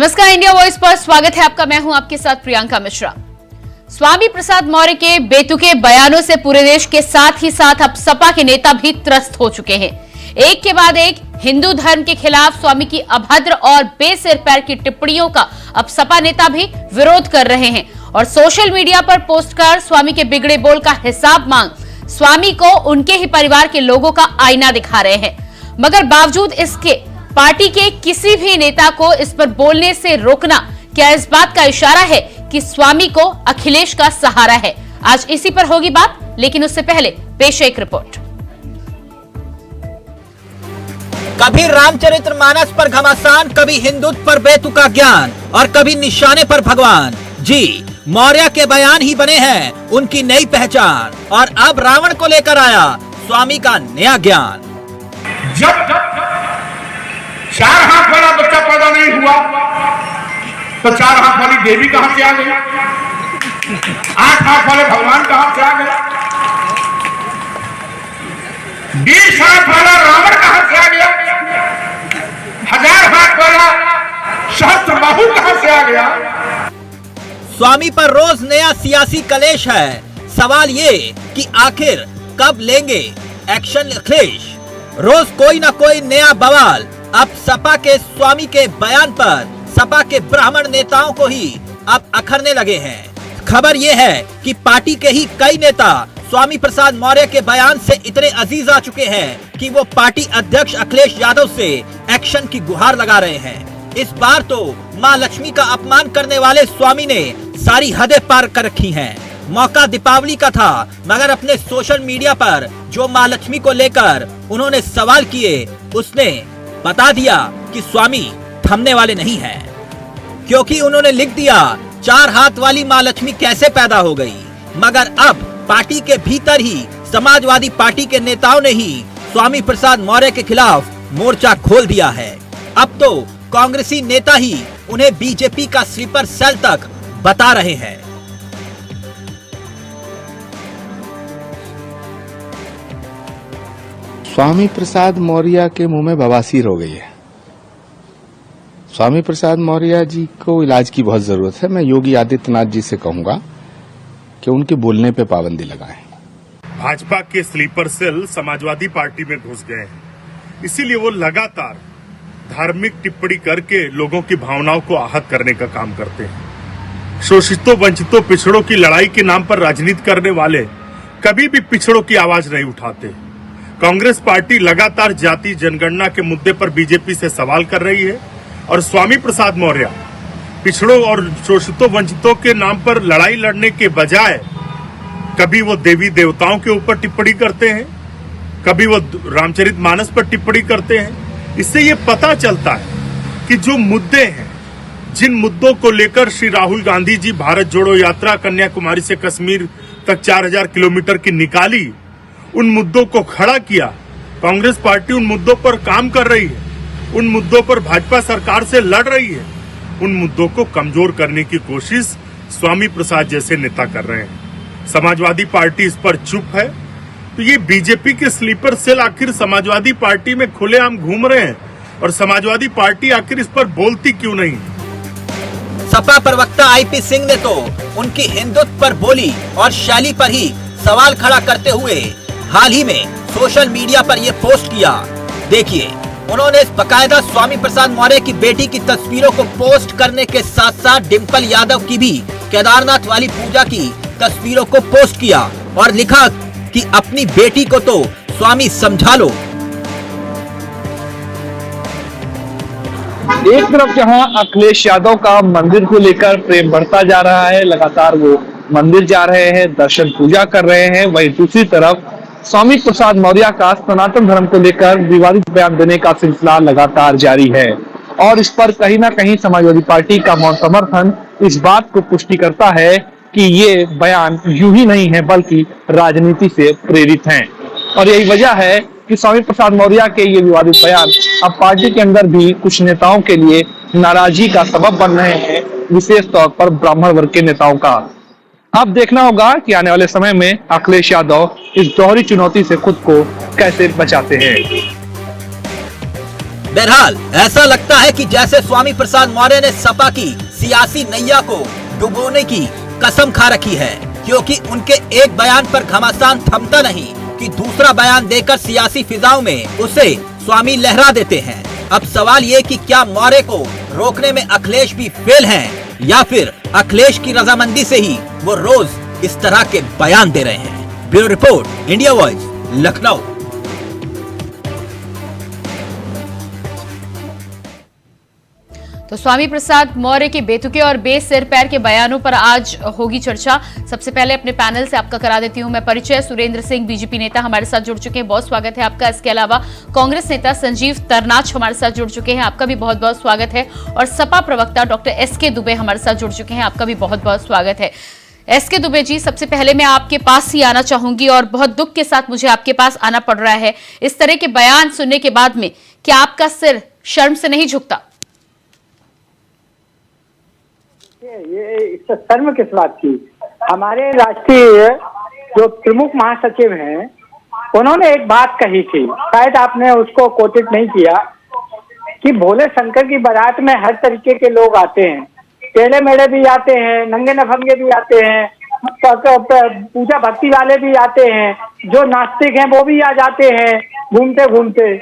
नमस्कार, India voice पर स्वागत है आपका। मैं हूं आपके साथ प्रियंका मिश्रा। स्वामी प्रसाद मौर्य के बेतुके बयानों से पूरे देश के साथ ही साथ अब सपा के नेता भी त्रस्त हो चुके हैं। एक के बाद एक हिंदू धर्म के खिलाफ स्वामी की अभद्र और बेसिर पैर की टिप्पणियों का अब सपा नेता भी विरोध कर रहे हैं और सोशल मीडिया पर पोस्ट कर स्वामी के बिगड़े बोल का हिसाब मांग स्वामी को उनके ही परिवार के लोगों का आईना दिखा रहे हैं। मगर बावजूद इसके पार्टी के किसी भी नेता को इस पर बोलने से रोकना क्या इस बात का इशारा है कि स्वामी को अखिलेश का सहारा है? आज इसी पर होगी बात, लेकिन उससे पहले पेश है एक रिपोर्ट। कभी रामचरितमानस पर घमासान, कभी हिंदुत्व पर बेतुका ज्ञान और कभी निशाने पर भगवान। जी, मौर्य के बयान ही बने हैं उनकी नई पहचान और अब रावण को लेकर आया स्वामी का नया ज्ञान। जब 4 हाथ वाला बच्चा पैदा नहीं हुआ तो 4 हाथ वाली देवी कहां से आ गई? 8 हाथ वाले भगवान कहां से आ गए? 20 हाथ वाला रावण कहां से आ गया? 1000 हाथ वाला सहस्त्रबाहु कहां से आ गया? स्वामी पर रोज नया सियासी कलेश है। सवाल ये कि आखिर कब लेंगे एक्शन अखिलेश? रोज कोई ना कोई नया बवाल। अब सपा के स्वामी के बयान पर सपा के ब्राह्मण नेताओं को ही अब अखरने लगे हैं। खबर यह है कि पार्टी के ही कई नेता स्वामी प्रसाद मौर्य के बयान से इतने अजीज आ चुके हैं कि वो पार्टी अध्यक्ष अखिलेश यादव से एक्शन की गुहार लगा रहे हैं। इस बार तो मां लक्ष्मी का अपमान करने वाले स्वामी ने सारी हदें पार कर रखी हैं। मौका दीपावली का था, मगर अपने सोशल मीडिया पर जो मां लक्ष्मी को लेकर उन्होंने सवाल किए, उसने बता दिया कि स्वामी थमने वाले नहीं हैं, क्योंकि उन्होंने लिख दिया 4 हाथ वाली मां लक्ष्मी कैसे पैदा हो गई। मगर अब पार्टी के भीतर ही समाजवादी पार्टी के नेताओं ने ही स्वामी प्रसाद मौर्य के खिलाफ मोर्चा खोल दिया है। अब तो कांग्रेसी नेता ही उन्हें बीजेपी का स्लीपर सेल तक बता रहे हैं। स्वामी प्रसाद मौर्य के मुंह में बवासीर हो गई है। स्वामी प्रसाद मौर्य जी को इलाज की बहुत जरूरत है। मैं योगी आदित्यनाथ जी से कहूंगा कि उनके बोलने पे पाबंदी लगाएं। भाजपा के स्लीपर सेल समाजवादी पार्टी में घुस गए हैं, इसीलिए वो लगातार धार्मिक टिप्पणी करके लोगों की भावनाओं को आहत करने का काम करते हैं। शोषितों, वंचितों, पिछड़ों की लड़ाई के नाम पर राजनीति करने वाले कभी भी पिछड़ों की आवाज नहीं उठाते। कांग्रेस पार्टी लगातार जाति जनगणना के मुद्दे पर बीजेपी से सवाल कर रही है और स्वामी प्रसाद मौर्य पिछड़ों और शोषितों, वंचितों के नाम पर लड़ाई लड़ने के बजाय कभी वो देवी देवताओं के ऊपर टिप्पणी करते हैं, कभी वो रामचरितमानस पर टिप्पणी करते हैं। इससे ये पता चलता है कि जो मुद्दे हैं, जिन मुद्दों को लेकर श्री राहुल गांधी जी भारत जोड़ो यात्रा कन्याकुमारी से कश्मीर तक 4000 किलोमीटर की निकाली, उन मुद्दों को खड़ा किया। कांग्रेस पार्टी उन मुद्दों पर काम कर रही है, उन मुद्दों पर भाजपा सरकार से लड़ रही है। उन मुद्दों को कमजोर करने की कोशिश स्वामी प्रसाद जैसे नेता कर रहे हैं। समाजवादी पार्टी इस पर चुप है, तो ये बीजेपी के स्लीपर सेल आखिर समाजवादी पार्टी में खुलेआम घूम रहे हैं और समाजवादी पार्टी आखिर इस पर बोलती क्यों नहीं? सपा प्रवक्ता आईपी सिंह ने तो उनकी हिंदुत्व पर बोली और शैली पर ही सवाल खड़ा करते हुए हाल ही में सोशल मीडिया पर यह पोस्ट किया। देखिए, उन्होंने बकायदा स्वामी प्रसाद मौर्य की बेटी की तस्वीरों को पोस्ट करने के साथ साथ डिंपल यादव की भी केदारनाथ वाली पूजा की तस्वीरों को पोस्ट किया और लिखा कि अपनी बेटी को तो स्वामी समझा लो। एक तरफ जहां अखिलेश यादव का मंदिर को लेकर प्रेम बढ़ता जा रहा है, लगातार वो मंदिर जा रहे हैं, दर्शन पूजा कर रहे हैं, वहीं दूसरी तरफ स्वामी प्रसाद मौर्य का सनातन धर्म को लेकर विवादित बयान देने का सिलसिला लगातार जारी है और इस पर कहीं ना कहीं समाजवादी पार्टी का मौन समर्थन इस बात को पुष्टि करता है कि ये बयान यूं ही नहीं है बल्कि राजनीति से प्रेरित हैं और यही वजह है कि स्वामी प्रसाद मौर्य के ये विवादित बयान अब पार्टी के अंदर भी कुछ नेताओं के लिए नाराजगी का सबब बन रहे हैं, विशेष तौर पर ब्राह्मण वर्ग के नेताओं का। अब देखना होगा कि आने वाले समय में अखिलेश यादव इस दोहरी चुनौती से खुद को कैसे बचाते हैं। बहरहाल ऐसा लगता है कि जैसे स्वामी प्रसाद मौर्य ने सपा की सियासी नैया को डुबोने की कसम खा रखी है, क्योंकि उनके एक बयान पर घमासान थमता नहीं कि दूसरा बयान देकर सियासी फिजाओं में उसे स्वामी लहरा देते हैं। अब सवाल ये कि क्या मौर्य को रोकने में अखिलेश भी फेल हैं, या फिर अखिलेश की रजामंदी से ही वो रोज इस तरह के बयान दे रहे हैं। Bureau report, India voice, Lucknow. तो स्वामी प्रसाद मौर्य के बेतुके और बेसिर पैर के बयानों पर आज होगी चर्चा। सबसे पहले अपने पैनल से आपका करा देती हूं मैं परिचय। सुरेंद्र सिंह बीजेपी नेता हमारे साथ जुड़ चुके हैं, बहुत स्वागत है आपका। इसके अलावा कांग्रेस नेता संजीव तरनाच हमारे साथ जुड़ चुके हैं, आपका भी बहुत बहुत स्वागत है। और सपा प्रवक्ता डॉक्टर एसके दुबे हमारे साथ जुड़ चुके हैं, आपका भी बहुत बहुत स्वागत है। एसके दुबे जी, सबसे पहले मैं आपके पास ही आना चाहूंगी और बहुत दुख के साथ मुझे आपके पास आना पड़ रहा है। इस तरह के बयान सुनने के बाद में क्या आपका सिर शर्म से नहीं झुकता? ये इससे शर्म किस बात की? हमारे राष्ट्रीय जो प्रमुख महासचिव हैं उन्होंने एक बात कही थी, शायद आपने उसको कोटेट नहीं किया, कि भोले शंकर की बारात में हर तरीके के लोग आते हैं, टेढ़े मेढ़े भी आते हैं, नंगे नफंगे भी आते हैं, पूजा भक्ति वाले भी आते हैं, जो नास्तिक हैं वो भी आ जाते हैं घूमते घूमते।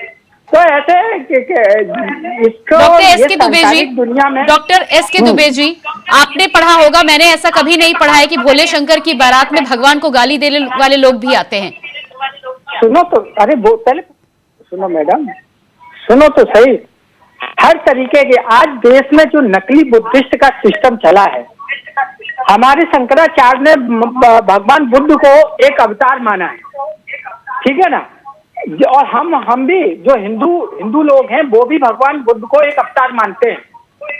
तो ऐसे इसको डॉक्टर एसके दुबे जी, दुनिया में डॉक्टर एसके दुबे जी, आपने पढ़ा होगा, मैंने ऐसा कभी नहीं पढ़ा है कि भोले शंकर की बारात में भगवान को गाली देने वाले लोग भी आते हैं। सुनो तो, अरे वो पहले सुनो मैडम, सुनो तो सही। हर तरीके के आज देश में जो नकली बुद्धिस्ट का सिस्टम चला है, हमारे शंकराचार्य ने भगवान बुद्ध को एक अवतार माना है, ठीक है ना। और हम भी जो हिंदू लोग हैं वो भी भगवान बुद्ध को एक अवतार मानते हैं।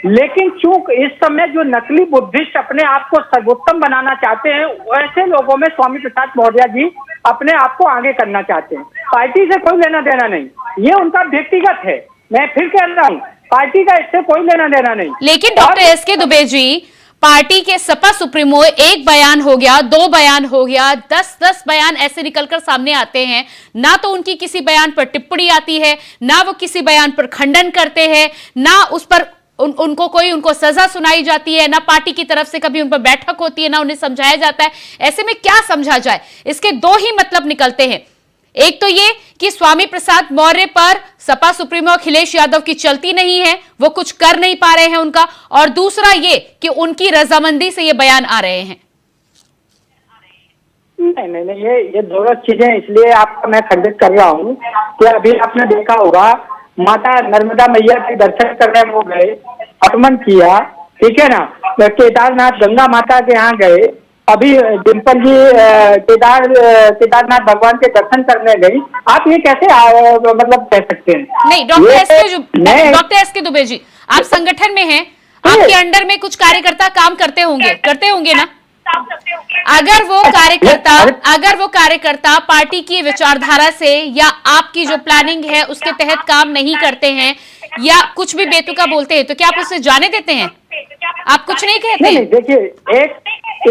लेकिन चूंक इस समय जो नकली बुद्धिस्ट अपने आप को सर्वोत्तम बनाना चाहते हैं, वैसे लोगों में स्वामी प्रसाद मौर्य जी अपने आप को आगे करना चाहते हैं। पार्टी से कोई लेना देना नहीं, ये उनका व्यक्तिगत है। मैं फिर कह रहा हूँ, पार्टी का इससे कोई लेना देना नहीं। लेकिन doctor SK Dubey ji, party के सपा सुप्रीमो, एक बयान हो गया, दो बयान हो गया, 10-10 बयान ऐसे निकलकर सामने आते हैं, ना तो उनकी किसी बयान पर टिप्पणी आती है, ना वो किसी बयान पर खंडन करते हैं, ना उस पर उनको सजा सुनाई जाती है, ना पार्टी की तरफ से कभी उन पर बैठक होती है, ना उन्हें समझाया जाता है। ऐसे में क्या समझा जाए? इसके दो ही मतलब निकलते हैं। एक तो ये कि स्वामी प्रसाद मौर्य पर सपा सुप्रीमो अखिलेश यादव की चलती नहीं है, वो कुछ कर नहीं पा रहे हैं उनका, और दूसरा ये कि उनकी रजामंदी से ये बयान आ रहे हैं। नहीं, ये दोनों चीजें इसलिए आपका मैं खंडित कर रहा हूँ कि अभी आपने देखा होगा, माता नर्मदा मैया के दर्शन करने वो गए, आगमन किया, ठीक है ना, केदारनाथ गंगा माता के यहाँ गए, अभी डिम्पल जी केदारनाथ भगवान के दर्शन करने गई। आप ये कैसे मतलब कह सकते हैं? नहीं, डॉक्टर एसके दुबे जी, आप संगठन में हैं, आपके अंडर में कुछ कार्यकर्ता काम करते होंगे ना। अगर वो कार्यकर्ता पार्टी की विचारधारा से या आपकी जो प्लानिंग है उसके तहत काम नहीं करते हैं या कुछ भी बेतुका बोलते हैं, तो क्या आप उसे जाने देते हैं? आप कुछ नहीं कहते? नहीं, देखिए,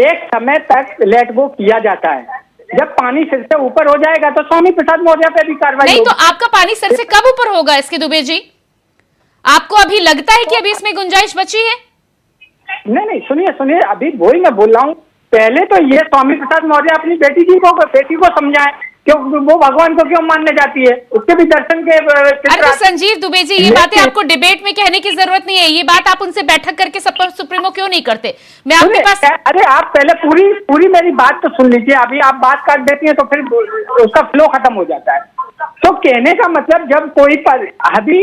एक समय तक लेट गो किया जाता है, जब पानी सिर से ऊपर हो जाएगा तो स्वामी प्रसाद मौर्य पे भी कार्रवाई नहीं। तो आपका पानी सिर से कब ऊपर होगा एसके दुबे जी? आपको अभी लगता है कि अभी इसमें गुंजाइश बची है? नहीं, सुनिए, अभी वही मैं बोल रहा हूँ। पहले तो ये स्वामी प्रसाद मौर्य अपनी बेटी को समझाए, क्यों वो भगवान को क्यों मानने जाती है, उसके भी दर्शन के। अरे तो संजीव दुबे जी, ये बातें आपको डिबेट में कहने की जरूरत नहीं है, ये बात आप उनसे बैठक करके सपा सुप्रीमो क्यों नहीं करते? मैं आपके पास, अरे आप पहले पूरी मेरी बात तो सुन लीजिए। अभी आप बात काट देती हैं तो फिर उसका फ्लो खत्म हो जाता है। तो कहने का मतलब, जब कोई अभी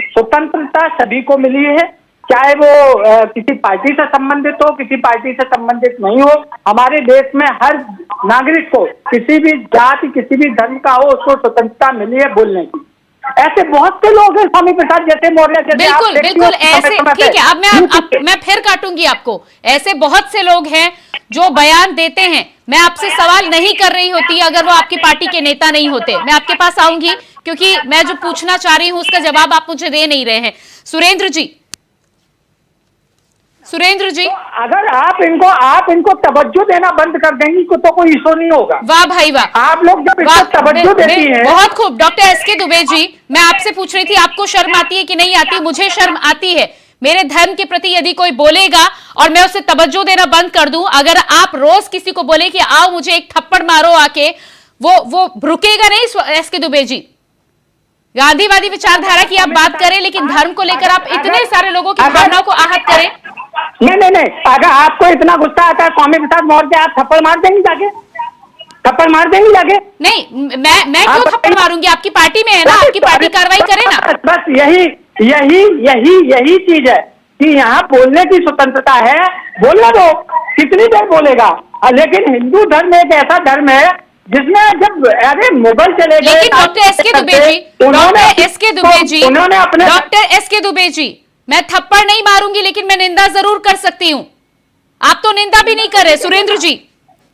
स्वतंत्रता सभी को मिली है, चाहे वो किसी पार्टी से संबंधित हो, किसी पार्टी से संबंधित नहीं हो, हमारे देश में हर नागरिक को किसी भी जाति, किसी भी धर्म का हो, उसको स्वतंत्रता मिली है बोलने की। ऐसे बहुत से लोग हैं, स्वामी प्रसाद जैसे, मौर्य जैसे। बिल्कुल ऐसे, ठीक है। अब मैं फिर काटूंगी आपको। ऐसे बहुत से लोग हैं जो बयान देते हैं। मैं आपसे सवाल नहीं कर रही होती अगर वो आपकी पार्टी के नेता नहीं होते। मैं आपके पास आऊंगी, क्योंकि मैं जो पूछना चाह रही हूं उसका जवाब आप मुझे दे नहीं रहे हैं। सुरेंद्र जी, तो अगर आप इनको तवज्जो देना बंद कर देंगी तो कोई इशू नहीं होगा। वाह भाई वाह, आप लोग जब इसको तवज्जो देती हैं। बहुत खूब। डॉक्टर एसके दुबे जी, मैं आपसे पूछ रही थी आपको शर्म आती है कि नहीं आती? मुझे शर्म आती है। मेरे धर्म के प्रति यदि कोई बोलेगा और मैं उसे तवज्जो देना बंद कर दूं, अगर आप रोज किसी को बोले कि आओ मुझे एक थप्पड़ मारो आके, वो रुकेगा नहीं। एसके दुबे जी, गांधीवादी विचारधारा की आप बात करें, लेकिन धर्म को लेकर आप इतने सारे लोगों की भावनाओं को आहत करें। नहीं, अगर आपको इतना गुस्सा आता है स्वामी प्रसाद मौर्य, आप थप्पड़ मार देंगे जाके? थप्पड़ मार देंगे जाके? नहीं, मैं क्यों थप्पड़ मारूंगी? आपकी पार्टी में है ना, आपकी पार्टी कार्रवाई करे ना। बस यही चीज है कि यहाँ बोलने की स्वतंत्रता है, बोलने दो, कितनी देर बोलेगा। लेकिन हिंदू धर्म एक ऐसा धर्म है जिसमें जब अरे मुगल चले गए, लेकिन doctor SK Dubey ji, doctor SK Dubey ji, मैं थप्पड़ नहीं मारूंगी, लेकिन मैं निंदा जरूर कर सकती हूँ। आप तो निंदा भी नहीं कर रहे सुरेंद्र जी।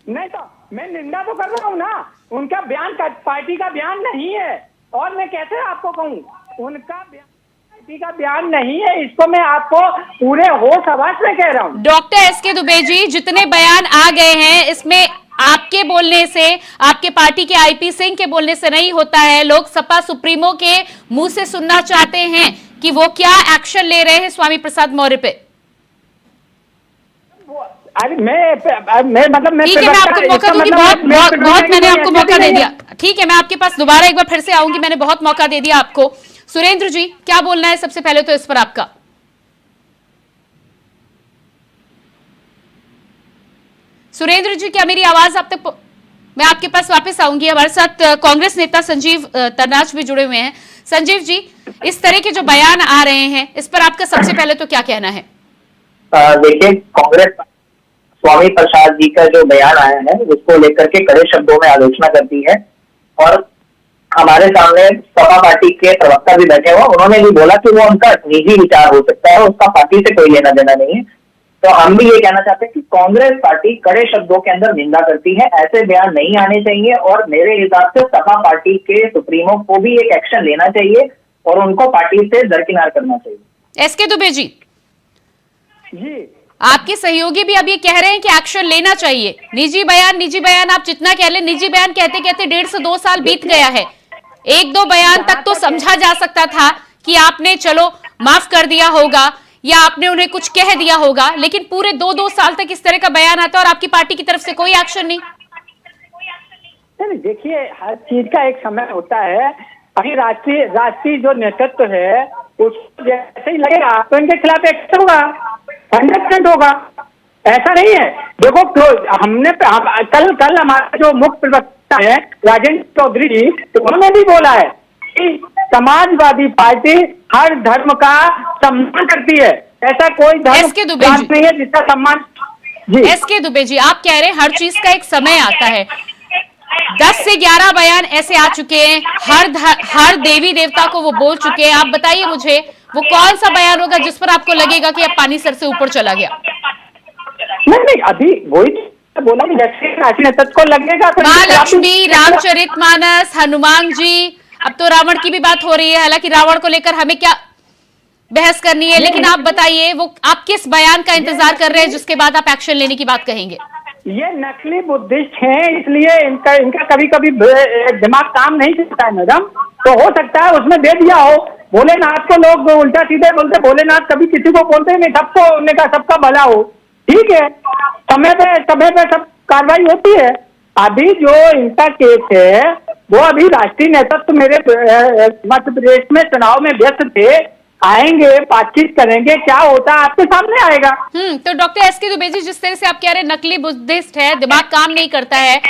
नहीं तो मैं निंदा तो कर रहा हूँ ना, उनका बयान पार्टी का बयान नहीं है। और मैं कैसे आपको कहूँ, उनका बयान पार्टी का बयान नहीं है, इसको मैं आपको पूरे होश आवाज में कह रहा हूँ। डॉक्टर एसके दुबे जी, जितने बयान आ गए हैं इसमें आपके बोलने से, आपके पार्टी के आईपी सिंह के बोलने से नहीं होता है। लोग सपा सुप्रीमो के मुंह से सुनना चाहते हैं कि वो क्या एक्शन ले रहे हैं स्वामी प्रसाद मौर्य पे। अरे मैं मतलब मैं ठीक है, मैं आपको मौका दूंगी। बहुत मैंने आपको मौका दे दिया। ठीक है, मैं आपके पास दोबारा एक बार फिर से आऊंगी, मैंने बहुत मौका दे दिया आपको। सुरेंद्र जी, क्या बोलना है सबसे पहले तो इस पर आपका? सुरेंद्र जी, क्या मेरी आवाज आप तक? मैं आपके पास वापस आऊंगी। हमारे साथ कांग्रेस नेता संजीव तरनाच भी जुड़े हुए हैं। संजीव जी, इस तरह के जो बयान आ रहे हैं, इस पर आपका सबसे पहले तो क्या कहना है? देखिए, कांग्रेस स्वामी प्रसाद जी का जो बयान आया है उसको लेकर के कड़े शब्दों में आलोचना करती है। और हमारे सामने सपा पार्टी के प्रवक्ता भी बैठे हुए, उन्होंने भी बोला कि वो उनका निजी विचार हो सकता है, उसका पार्टी से कोई लेना देना नहीं है। तो हम भी ये कहना चाहते हैं कि कांग्रेस पार्टी कड़े शब्दों के अंदर निंदा करती है, ऐसे बयान नहीं आने चाहिए। और मेरे हिसाब से सपा पार्टी के सुप्रीमो को भी एक एक्शन लेना चाहिए और उनको पार्टी से दरकिनार करना चाहिए। एसके दुबे जी, आपके सहयोगी भी अब ये कह रहे हैं कि एक्शन लेना चाहिए। निजी बयान आप जितना कह ले, निजी बयान कहते कहते 1.5 से 2 साल बीत गया है। 1-2 बयान तक तो समझा जा सकता था कि आपने चलो माफ कर दिया होगा या आपने उन्हें कुछ कह दिया होगा, लेकिन पूरे 2-2 साल तक इस तरह का बयान आता है और आपकी पार्टी की तरफ से कोई एक्शन नहीं। देखिए, हर चीज का एक समय होता है। अभी राष्ट्रीय जो नेतृत्व है उसको जैसे ही लगेगा तो इनके खिलाफ एक्शन होगा, 100% होगा। ऐसा नहीं है। देखो, हमने कल हमारा जो मुख्य प्रवक्ता है राजेंद्र चौधरी जी, तो उन्होंने भी बोला है कि समाजवादी पार्टी हर धर्म का सम्मान करती है। ऐसा कोई धर्म नहीं है जिसका सम्मान। एसके दुबे जी, आप कह रहे हैं हर चीज का एक समय आता है। 10 से 11 बयान ऐसे आ चुके हैं, हर देवी देवता को वो बोल चुके हैं। आप बताइए मुझे, वो कौन सा बयान होगा जिस पर आपको लगेगा कि अब पानी सर से ऊपर चला गया? नहीं, अभी वही बोला कि राष्ट्रीय नेतृत्व को लगेगा। महालक्ष्मी, रामचरितमानस, हनुमान जी, अब तो रावण की भी बात हो रही है। हालांकि रावण को लेकर हमें क्या बहस करनी है, लेकिन आप बताइए वो आप किस बयान का इंतजार कर रहे हैं जिसके बाद आप एक्शन लेने की बात कहेंगे? ये नकली बुद्धिस्ट हैं, इसलिए इनका कभी कभी दिमाग काम नहीं करता है मैडम। तो हो सकता है उसमें दे दिया हो। भोलेनाथ को लोग उल्टा सीधे बोलते, भोलेनाथ कभी किसी को बोलते नहीं, सबको उन्होंने कहा सबका भला हो। ठीक है, समय पे सब कार्रवाई होती है। अभी जो इनका केस है वो अभी राष्ट्रीय नेतृत्व मेरे मध्य प्रदेश में चुनाव में व्यस्त थे, आएंगे, बातचीत करेंगे, क्या होता है आपके सामने आएगा। तो डॉक्टर एसके दुबे जी, जिस तरह से आप कह रहे हैं नकली बुद्धिस्ट है, दिमाग काम नहीं करता है,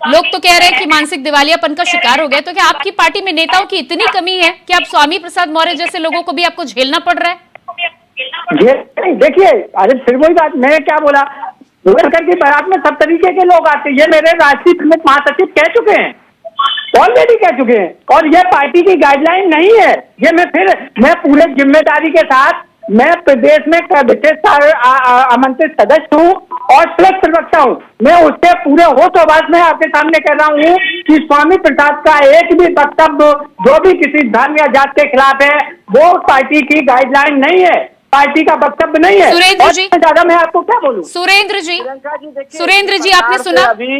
लोग तो कह रहे हैं कि मानसिक दिवालियापन का शिकार हो गया, तो क्या आपकी पार्टी में नेताओं की इतनी कमी है कि आप स्वामी प्रसाद मौर्य जैसे लोगों को भी आपको झेलना पड़ रहा है? देखिए, अरे फिर वही बात, मैंने क्या बोला, अंबेडकर की बारात में सब तरीके के लोग आते हैं। ये मेरे राष्ट्रीय प्रमुख महासचिव कह चुके हैं, ऑलरेडी कह चुके हैं, और ये पार्टी की गाइडलाइन नहीं है। ये मैं पूरे जिम्मेदारी के साथ, मैं प्रदेश में विशेष आमंत्रित सदस्य हूँ और प्लस प्रवक्ता हूँ। मैं उससे पूरे होशोबाज में आपके सामने कह रहा हूँ कि स्वामी प्रसाद का एक भी वक्तव्य जो भी किसी धर्म या जात के खिलाफ है वो पार्टी की गाइडलाइन नहीं है। पार्टी का वक्तव्य नहीं है। सुरेंद्र और जी। ज्यादा मैं आपको क्या बोलूं? सुरेंद्र जी, प्रियंका जी देखिए, सुरेंद्र जी, जिस आपने प्रकार सुना? से अभी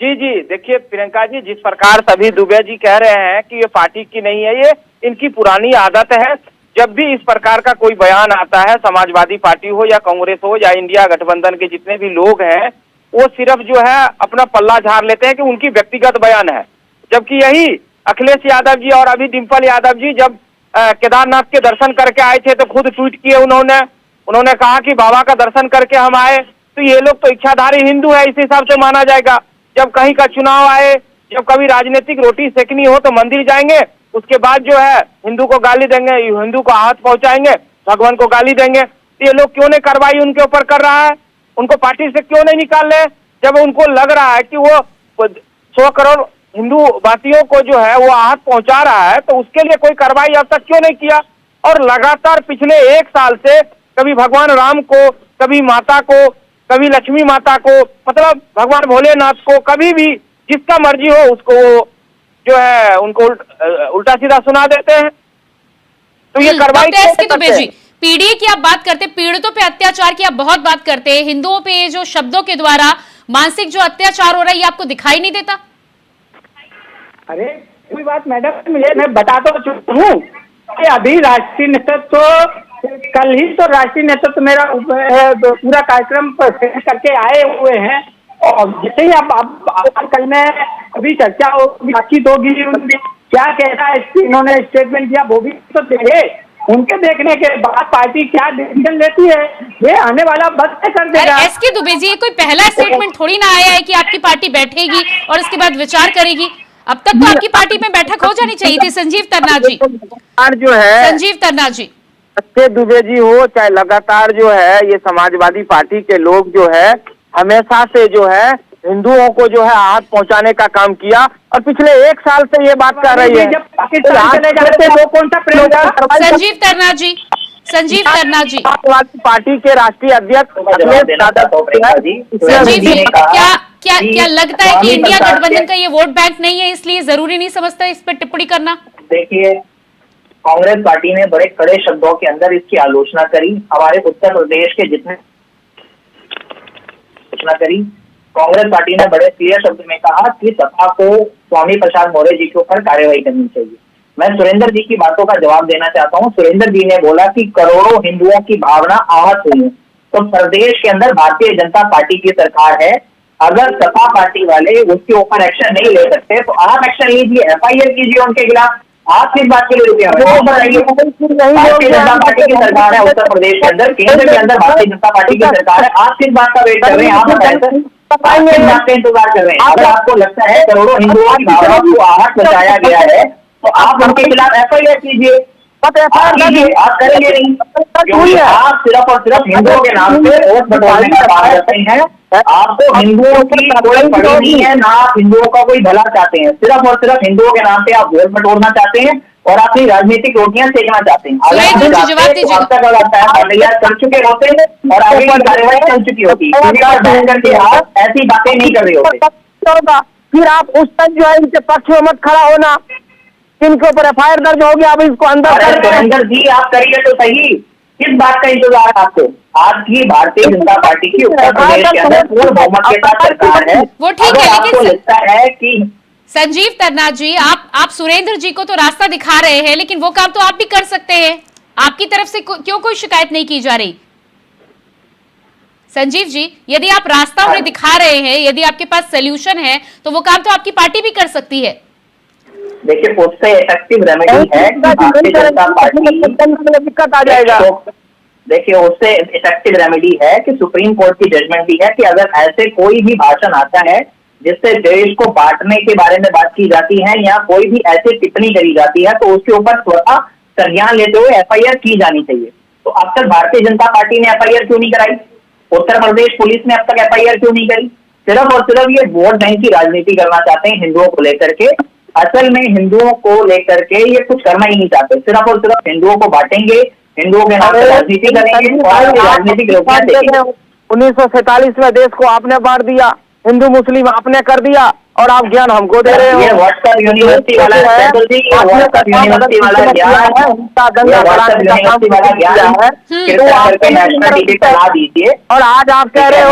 जी देखिए प्रियंका जी, जिस प्रकार से अभी दुबे जी कह रहे हैं कि ये पार्टी की नहीं है, ये इनकी पुरानी आदत है। जब भी इस प्रकार का कोई बयान आता है, समाजवादी पार्टी हो या कांग्रेस हो या इंडिया गठबंधन के जितने भी लोग हैं, वो सिर्फ जो है अपना पल्ला झाड़ लेते हैं कि उनकी व्यक्तिगत बयान है। जबकि यही अखिलेश यादव जी और अभी डिम्पल यादव जी जब केदारनाथ के दर्शन करके आए थे तो खुद ट्वीट किए उन्होंने कहा कि बाबा का दर्शन करके हम आए, तो ये लोग तो इच्छाधारी हिंदू है, इस हिसाब से माना जाएगा। जब कहीं का चुनाव आए, जब कभी राजनीतिक रोटी सेकनी हो तो मंदिर जाएंगे, उसके बाद जो है हिंदू को गाली देंगे, हिंदू को आहत पहुंचाएंगे, भगवान को गाली देंगे। तो ये लोग क्यों नहीं कार्रवाई उनके ऊपर कर रहा है? उनको पार्टी से क्यों नहीं निकाल रहे? जब उनको लग रहा है कि वो 100 करोड़ हिंदू वासियों को जो है वो आहत पहुंचा रहा है, तो उसके लिए कोई कार्रवाई अब तक क्यों नहीं किया? और लगातार पिछले 1 साल से कभी भगवान राम को, कभी माता को, कभी लक्ष्मी माता को, मतलब भगवान भोलेनाथ को, कभी भी जिसका मर्जी हो उसको जो है उनको उल्टा सीधा सुना देते हैं। तो ये कार्रवाई डॉक्टर एस.के. दुबे जी, पीड़ित की आप बात करते हैं, पीड़ितों पे अत्याचार की आप बहुत बात करते हैं, हिंदुओं पे ये जो शब्दों के द्वारा मानसिक जो अत्याचार हो रहा है, ये आपको दिखाई नहीं देता? अरे कोई बात मैडम, ये मैं बता तो चुका हूँ कि अभी राष्ट्रीय नेतृत्व कल ही तो राष्ट्रीय नेतृत्व मेरा पूरा कार्यक्रम करके आए हुए हैं, और जैसे ही अब कल में अभी चर्चा होगी, बातचीत होगी, क्या कहना है इन्होंने स्टेटमेंट दिया वो भी तो देखे। उनके देखने के बाद पार्टी क्या डिसीजन लेती है ये आने वाला वक्त कर देगा। एस.के. दुबे जी, ये कोई पहला स्टेटमेंट थोड़ी ना आया है कि आपकी पार्टी बैठेगी और उसके बाद विचार करेगी। अब तक तो आपकी पार्टी में बैठक हो जानी चाहिए थी। संजीव तरना जी, जो है संजीव तरना जी, एस.के. दुबे जी हो चाहे लगातार जो है ये समाजवादी पार्टी के लोग जो है हमेशा से जो है हिंदुओं को जो है आहत पहुंचाने का काम किया, और पिछले 1 साल से ये बात कर रही है। जब पाकिस्तान चले जाते हैं लोग कौन सा प्रेम का? संजीव तरना जी, संजीव तरना जी, समाजवादी पार्टी के राष्ट्रीय अध्यक्ष अखिलेश यादव जी, संजीव जी, क्या लगता है कि इंडिया गठबंधन का ये वोट बैंक नहीं है, इसलिए जरूरी नहीं समझता इस पर टिप्पणी करना? देखिए, कांग्रेस पार्टी ने बड़े कड़े शब्दों के अंदर इसकी आलोचना करी। हमारे उत्तर प्रदेश के जितने आलोचना करी, कांग्रेस पार्टी ने बड़े क्लियर शब्द में कहा कि सपा को स्वामी प्रसाद मौर्य जी के ऊपर कार्रवाई करनी चाहिए। मैं सुरेंद्र जी की बातों का जवाब देना चाहता हूं। सुरेंद्र जी ने बोला कि करोड़ों हिंदुओं की भावना आहत हुई है, तो प्रदेश के अंदर भारतीय जनता पार्टी की सरकार है। अगर सपा पार्टी वाले उसके ऊपर एक्शन नहीं ले सकते तो आप एक्शन लीजिए, FIR कीजिए उनके खिलाफ। आप किस बात के लिए रुके हुए हैं? भारतीय जनता पार्टी की सरकार है उत्तर प्रदेश के अंदर, केंद्र के अंदर भारतीय जनता पार्टी की सरकार है। आप किस बात का वेट कर रहे हैं? आप बताएं सर, आप किस बात का इंतजार कर रहे हैं? अगर आपको लगता है करोड़ों हिंदुओं की भावना को आहत पहुंचाया गया है तो आप उनके खिलाफ FIR कीजिए। आप करेंगे नहीं, क्योंकि आप सिर्फ और सिर्फ हिंदुओं के नाम से वोट बटोरने का बात करते हैं। आपको हिंदुओं की कोई पड़ी नहीं है, ना आप हिंदुओं का कोई भला चाहते हैं। सिर्फ और सिर्फ हिंदुओं के नाम पे आप वोट बटोरना चाहते हैं और अपनी राजनीतिक रोटियां सेकना चाहते हैं। अगर आप कर चुके होते और आगे की कार्रवाई चल चुकी होती, करके आप ऐसी बातें नहीं कर रहे होते। फिर आप उस तक जो है इनके पक्ष में मत खड़ा होना, इनके ऊपर FIR दर्ज हो गया, अब इसको अंदर सुरेंद्र जी आप करिए तो सही। किस बात का इंतजार है आपको? आपकी भारतीय जनता पार्टी की उत्तर प्रदेश के अंदर पूर्ण बहुमत के साथ सरकार है। वो ठीक है, आपको लगता है कि संजीव तरना जी, आप सुरेंद्र जी को तो रास्ता दिखा रहे हैं, लेकिन वो काम तो आप भी कर सकते हैं। आपकी तरफ से क्यों कोई शिकायत नहीं की जा रही? संजीव जी, यदि आप रास्ता उन्हें दिखा रहे हैं, यदि आपके पास सोल्यूशन है, तो वो काम तो आपकी पार्टी भी कर सकती है। देखिए, उससे इफेक्टिव रेमेडी है कि भारतीय जनता पार्टी दिक्कत आ जाएगा। देखिए, उससे इफेक्टिव रेमेडी है कि सुप्रीम कोर्ट की जजमेंट भी है कि अगर ऐसे कोई भी भाषण आता है जिससे देश को बांटने के बारे में बात की जाती है या कोई भी ऐसी टिप्पणी करी जाती है, तो उसके ऊपर स्वतः संज्ञान लेते हुए FIR की जानी चाहिए। तो अब तक भारतीय जनता पार्टी ने FIR क्यों नहीं कराई? उत्तर प्रदेश पुलिस ने अब तक FIR क्यों नहीं करी? सिर्फ और सिर्फ ये वोट बैंक की राजनीति करना चाहते हैं हिंदुओं को लेकर के। असल में हिंदुओं को लेकर के ये कुछ करना ही नहीं चाहते, सिर्फ और सिर्फ हिंदुओं को बांटेंगे, हिंदुओं के नाम से राजनीति करेंगे और राजनीतिक 1947 में देश को आपने बांट दिया, हिंदू मुस्लिम आपने कर दिया, और आप ज्ञान हमको दे रहे हो। ये व्हाट्सएप यूनिवर्सिटी वाला है, व्हाट्सएप यूनिवर्सिटी वाला ज्ञान है, व्हाट्सएप यूनिवर्सिटी वाला ज्ञान है, कृपया करके नेशनल टीवी पे ला दीजिए। और आज आप कह रहे हो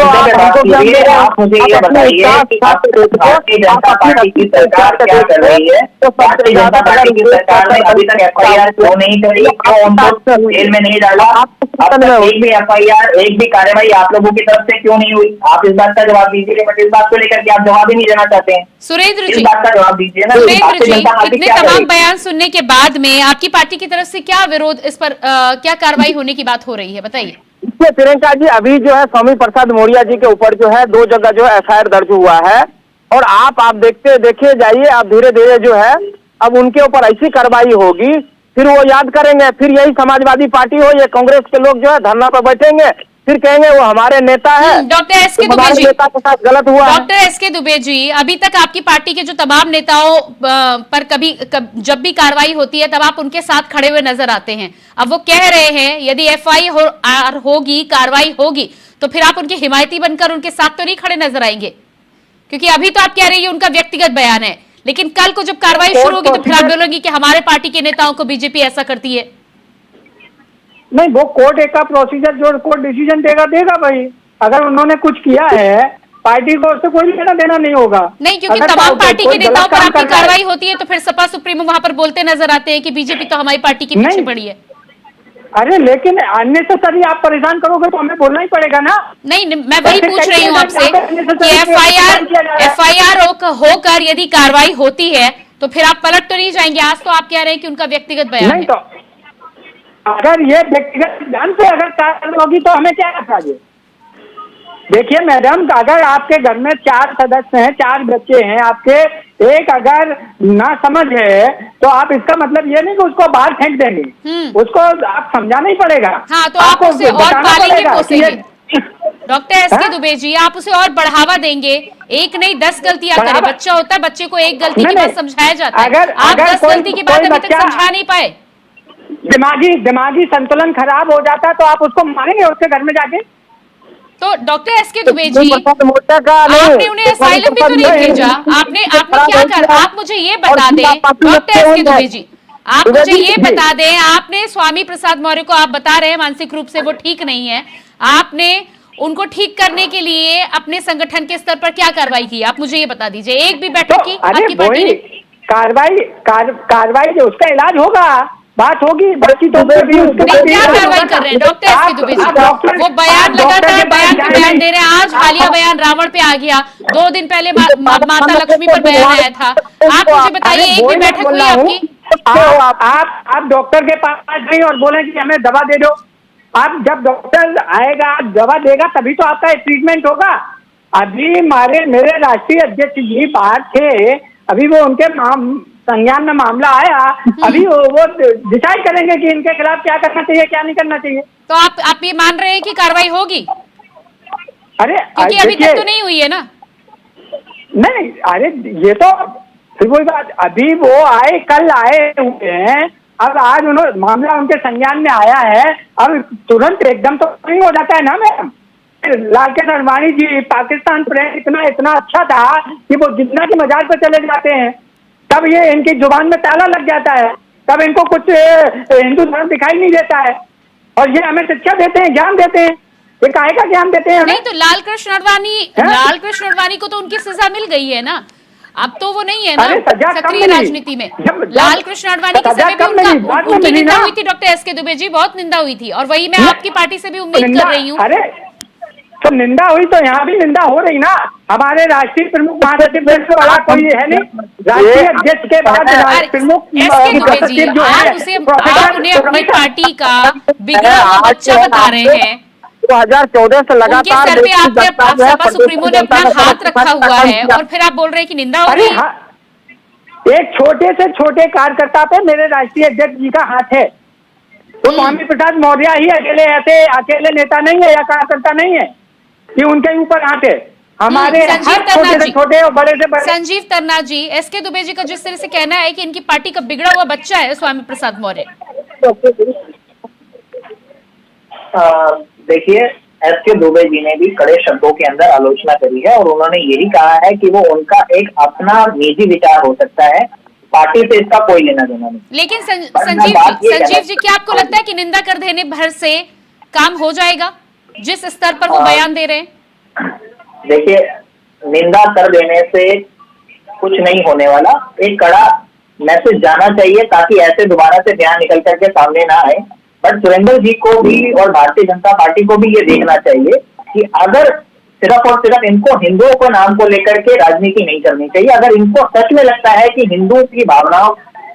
आप मुझे ये बताइए कि भारतीय जनता पार्टी की सरकार क्या कर रही है? भारतीय जनता पार्टी की सरकार ने अभी तक FIR क्यों नहीं करी, क्यों उनको जेल में नहीं डाला? अब तक एक भी FIR, एक भी कार्रवाई आप लोगों की तरफ से क्यों नहीं हुई? आप इस बात का जवाब दीजिए, बट इस बात को लेकर के आप जवाब ही नहीं देना चाहते हैं। सुरेंद्र इस जी, बात का जवाब दीजिए ना। सुरेंद्र जी, जनता पार्टी इतने क्या तमाम करेगी? बयान सुनने के बाद में आपकी पार्टी की तरफ से क्या विरोध, इस पर क्या कार्रवाई होने की बात हो रही है, बताइए। इसमें प्रियंका जी, अभी जो है स्वामी प्रसाद मौर्य जी के ऊपर जो है 2 जगह जो है FIR दर्ज हुआ है, और आप देखिए जाइए, आप धीरे धीरे जो है अब उनके ऊपर ऐसी कार्रवाई होगी, फिर वो याद करेंगे, फिर यही समाजवादी पार्टी हो या कांग्रेस के लोग जो है धरना पर बैठेंगे, फिर कहेंगे वो हमारे नेता है, डॉक्टर एसके दुबे हमारे जी, नेता के साथ गलत हुआ है। डॉक्टर एसके दुबे जी, अभी तक आपकी पार्टी के जो तमाम नेताओं पर जब भी कार्रवाई होती है तब आप उनके साथ खड़े हुए नजर आते हैं। अब वो कह रहे हैं यदि FIR होगी, कार्रवाई होगी, तो फिर आप उनके हिमायती बनकर उनके साथ तो नहीं खड़े नजर आएंगे, क्योंकि अभी तो आप कह रही है उनका व्यक्तिगत बयान है, लेकिन कल को जब कार्रवाई शुरू होगी तो फिर आप बोलोगी कि हमारे पार्टी के नेताओं को बीजेपी ऐसा करती है। नहीं, वो कोर्ट एक का प्रोसीजर जो कोर्ट डिसीजन देगा भाई। अगर उन्होंने कुछ किया है, पार्टी को उससे कोई लेना देना नहीं होगा। नहीं, क्योंकि अगर तमाम पार्टी के कोई गलत नेताओं पर काम आपकी करता है- कार्रवाई होती है तो फिर सपा सुप्रीमो वहां पर बोलते नजर आते हैं कि बीजेपी तो हमारी पार्टी के पीछे नहीं। पड़ी है। अरे लेकिन अननेसेसरी आप परेशान करोगे तो हमें बोलना ही पड़ेगा ना। नहीं, मैं वही ऐसे पूछ रही हूँ आपसे कि FIR FIR होकर यदि कार्रवाई होती है तो फिर आप पलट तो नहीं जाएंगे? आज तो आप कह रहे हैं कि उनका व्यक्तिगत बयान नहीं, है। तो अगर ये व्यक्तिगत ज्ञान से अगर कार्रवाई होगी तो हमें क्या चाहिए? देखिए मैडम, अगर आपके घर में 4 सदस्य हैं, 4 बच्चे हैं आपके, एक अगर ना समझ है तो आप इसका मतलब ये नहीं कि उसको बाहर फेंक देंगे, उसको आप समझाना ही पड़ेगा। हाँ, तो आप उसे और बताना पालेंगे पड़ेगा कि पोसेंगे। ये- डॉक्टर एसके दुबे जी, आप उसे और बढ़ावा देंगे, एक नहीं 10 गलतियां करे। बढ़ावा- बच्चा होता है, बच्चे को एक गलती के नहीं, बाद नहीं। समझाया जाता है। अगर- आप अगर 10 कोई- गलती के बाद कोई अभी तक बच्चा- समझा नहीं पाए। दिमागी संतुलन खराब हो जाता है तो आप उसको मारेंगे उसके घर में जाके? तो डॉक्टर एसके दुबे जी, मोर्चा का आपने उन्हें असाइलम भी तो नहीं भेजा, आपने क्या कर, आप मुझे ये बता दें डॉक्टर एसके दुबे जी, आप मुझे ये बता दें, आपने स्वामी प्रसाद मौर्य को, आप बता रहे हैं मानसिक रूप से वो ठीक नहीं है, आपने उनको ठीक करने के लिए अपने संगठन के स्तर पर क्या कार्रवाई की? आप मुझे ये बता दीजिए। एक भी बैठक की आपकी पार्टी ने? कार्रवाई जो उसका इलाज होगा, बात होगी, बाकी तो नहीं, क्या कार्रवाई कर रहे हैं डॉक्टर एसके दुबे जी? वो बयान लगातार बयान दे रहे हैं। आज हालिया बयान रावण पे आ गया, 2 दिन पहले माता लक्ष्मी पर बयान आया था। आप मुझे बताइए, एक भी बैठक हुई आपकी? आप डॉक्टर के पास गए और बोले कि हमें दवा दे दो। आप जब डॉक्टर आएगा, दवा देगा, तभी तो आपका ट्रीटमेंट होगा। अभी मेरे राष्ट्रीय अध्यक्ष जी बाहर थे, अभी वो उनके संज्ञान में मामला आया, अभी वो डिसाइड करेंगे कि इनके खिलाफ क्या करना चाहिए, क्या नहीं करना चाहिए। तो आप ये मान रहे हैं कि कार्रवाई होगी? अरे क्योंकि अभी तक तो नहीं हुई है ना। नहीं, अरे ये तो फिर वही बात, अभी वो आए, कल आए हुए हैं, अब आज उन्होंने मामला उनके संज्ञान में आया है, अब तुरंत एकदम तो नहीं हो जाता है ना मैम। लालकृष्ण आडवाणी जी, पाकिस्तान प्रेम इतना अच्छा था कि वो जितना की मजार पर चले जाते हैं, तब ये इनकी जुबान में ताला लग जाता है, तब इनको कुछ हिंदू धर्म दिखाई नहीं देता है, और ये हमें शिक्षा देते हैं, ज्ञान देते हैं। ये काहे का ज्ञान देते हैं हमें? नहीं, तो लालकृष्ण आडवाणी को तो उनकी सजा मिल गई है ना, अब तो वो नहीं है ना सक्रिय राजनीति में। लालकृष्ण आडवाणी के समय भी उनकी निंदा हुई थी डॉक्टर एसके दुबे जी, बहुत निंदा हुई थी, और वही मैं आपकी पार्टी से भी उम्मीद कर रही हूँ। अरे तो निंदा हुई तो यहाँ भी निंदा हो रही ना। हमारे राष्ट्रीय प्रमुख महासचिव से बड़ा कोई है नहीं, राष्ट्रीय अध्यक्ष के बाद प्रमुख एसके दुबे जी, आप उन्हें अपनी पार्टी का बिगड़ा हुआ बच्चा बता रहे हैं। 2014 से लगातार सर पे आपने सपा सुप्रीमो ने अपना हाथ रखा हुआ है, और फिर आप बोल रहे हैं कि निंदा हो रही है। एक छोटे से छोटे कार्यकर्ता पे मेरे राष्ट्रीय अध्यक्ष जी का हाथ है। तो स्वामी प्रसाद मौर्य ही अकेले नेता नहीं है या कार्यकर्ता नहीं है कि उनके ऊपर हाथ है। हमारे छोटे से छोटे और बड़े से बड़े। संजीव तरना जी, एसके दुबे जी का जिस तरह से कहना है कि इनकी पार्टी का बिगड़ा हुआ बच्चा है स्वामी प्रसाद मौर्य। देखिए, एसके दुबे जी ने भी कड़े शब्दों के अंदर आलोचना करी है और उन्होंने यही कहा है कि वो उनका एक अपना निजी विचार हो सकता है, पार्टी से इसका कोई लेना देना नहीं। लेकिन संजीव जी क्या आपको लगता है कि निंदा कर देने भर से काम हो जाएगा जिस स्तर पर वो बयान दे रहे हैं? देखिए, निंदा कर देने से कुछ नहीं होने वाला, एक कड़ा मैसेज जाना चाहिए ताकि ऐसे दोबारा से बयान निकल करके सामने ना आए। बट सुरेंद्र जी को भी और भारतीय जनता पार्टी को भी ये देखना चाहिए कि अगर सिर्फ और सिर्फ इनको हिंदुओं को नाम को लेकर के राजनीति नहीं करनी चाहिए। अगर इनको सच में लगता है कि हिंदू की भावनाओं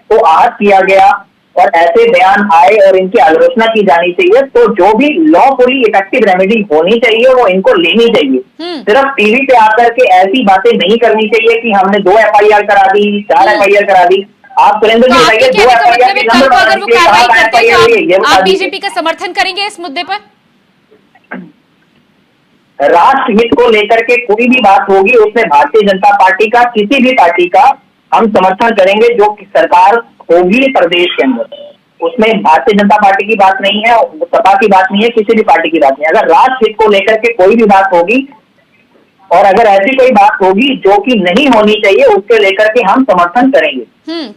को आहत किया गया और ऐसे बयान आए और इनकी आलोचना की जानी चाहिए, तो जो भी लॉफुली इफेक्टिव रेमेडी होनी चाहिए वो इनको लेनी चाहिए। सिर्फ टीवी पे आकर के ऐसी बातें नहीं करनी चाहिए कि हमने 2 FIR करा दी, 4 FIR करा दी। आप सुरेंद्र जी बताइए, 2 FIR की नंबर अगर वो कार्रवाई करते हैं तो आप बीजेपी का समर्थन करेंगे इस मुद्दे पर? राष्ट्र हित को लेकर के कोई भी बात होगी उसमें भारतीय जनता पार्टी का, किसी भी पार्टी का हम समर्थन करेंगे जो सरकार होगी प्रदेश के अंदर। उसमें भारतीय जनता पार्टी की बात नहीं है, सपा की बात नहीं है, किसी भी पार्टी की बात नहीं है। अगर राष्ट्र हित को लेकर के कोई भी बात होगी और अगर ऐसी कोई बात होगी जो कि नहीं होनी चाहिए, उसके लेकर के हम समर्थन करेंगे।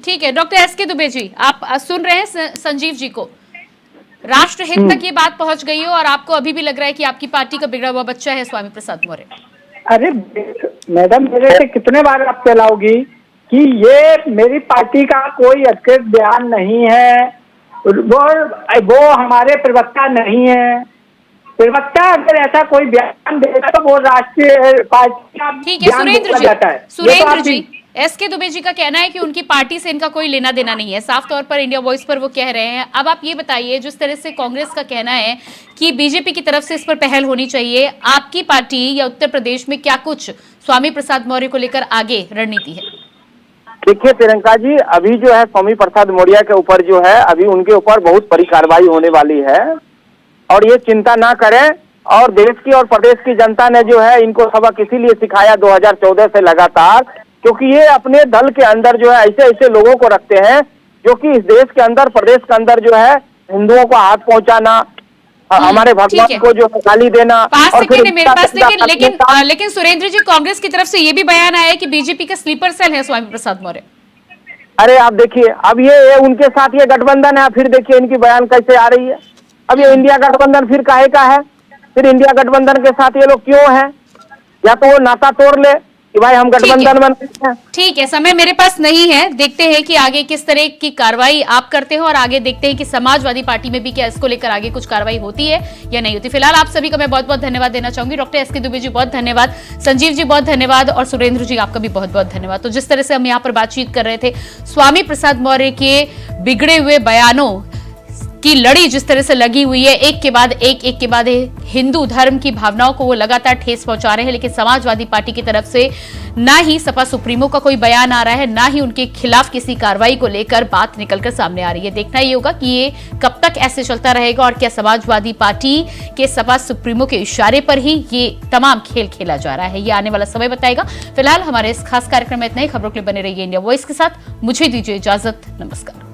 ठीक है। डॉक्टर एसके दुबे जी, आप सुन रहे हैं संजीव जी को, राष्ट्र हित तक ये बात पहुंच गई हो और आपको अभी भी लग रहा है कि आपकी पार्टी का बिगड़ा हुआ बच्चा है स्वामी प्रसाद मौर्य? अरे मैडम, मेरे से कितने बार आप चलाओगी कि ये मेरी पार्टी का कोई अधिकृत बयान नहीं है, वो हमारे प्रवक्ता नहीं है। प्रवक्ता अगर ऐसा कोई बयान देगा तो वो राष्ट्रीय पार्टी का ठीक है। सुरेंद्र जी, एसके दुबे जी का कहना है कि उनकी पार्टी से इनका कोई लेना देना नहीं है, साफ तौर पर इंडिया वॉइस पर वो कह रहे हैं। अब आप ये बताइए, जिस तरह से कांग्रेस का कहना है कि बीजेपी की तरफ से इस पर पहल होनी चाहिए, आपकी पार्टी या उत्तर प्रदेश में क्या कुछ स्वामी प्रसाद मौर्य को लेकर आगे रणनीति है? देखिए प्रियंका जी, अभी जो है स्वामी प्रसाद मौर्य के ऊपर जो है अभी उनके ऊपर बहुत बड़ी कार्रवाई होने वाली है और ये चिंता ना करें। और देश की और प्रदेश की जनता ने जो है इनको सबक इसीलिए सिखाया 2014 से लगातार, क्योंकि ये अपने दल के अंदर जो है ऐसे ऐसे लोगों को रखते हैं जो कि इस देश के अंदर, प्रदेश के अंदर जो है हिंदुओं को हाथ पहुंचाना, हमारे भगवान को जो गाली देना। और फिर मेरे पास लेकिन सुरेंद्र जी, कांग्रेस की तरफ से ये भी बयान आया है कि बीजेपी का स्लीपर सेल है स्वामी प्रसाद मौर्य। अरे आप देखिए, अब ये उनके साथ ये गठबंधन है, फिर देखिए इनकी बयान कैसे आ रही है। अब ये इंडिया गठबंधन फिर काहे का है? फिर इंडिया गठबंधन के साथ ये लोग क्यों हैं? या तो वो नाता तोड़ ले कि भाई हम गठबंधन बनते हैं। ठीक है, समय मेरे पास नहीं है, देखते हैं कि आगे किस तरह की कार्रवाई आप करते हैं और आगे देखते हैं कि समाजवादी पार्टी में भी क्या इसको लेकर आगे कुछ कार्रवाई होती है या नहीं होती। फिलहाल आप सभी का मैं बहुत बहुत धन्यवाद देना चाहूंगी। डॉक्टर एसके दुबे जी बहुत धन्यवाद, संजीव जी बहुत धन्यवाद और सुरेंद्र जी आपका भी बहुत बहुत धन्यवाद। तो जिस तरह से हम यहाँ पर बातचीत कर रहे थे, स्वामी प्रसाद मौर्य के बिगड़े हुए बयानों की लड़ी जिस तरह से लगी हुई है, एक के बाद हिंदू धर्म की भावनाओं को वो लगातार ठेस पहुंचा रहे हैं, लेकिन समाजवादी पार्टी की तरफ से ना ही सपा सुप्रीमो का कोई बयान आ रहा है, ना ही उनके खिलाफ किसी कार्रवाई को लेकर बात निकलकर सामने आ रही है। देखना ये होगा कि ये कब तक ऐसे चलता रहेगा और क्या समाजवादी पार्टी के सपा सुप्रीमो के इशारे पर ही ये तमाम खेल खेला जा रहा है, ये आने वाला समय बताएगा। फिलहाल हमारे इस खास कार्यक्रम में इतना ही। खबरों के लिए बने रहिए इंडिया वॉइस के साथ। मुझे दीजिए इजाजत, नमस्कार।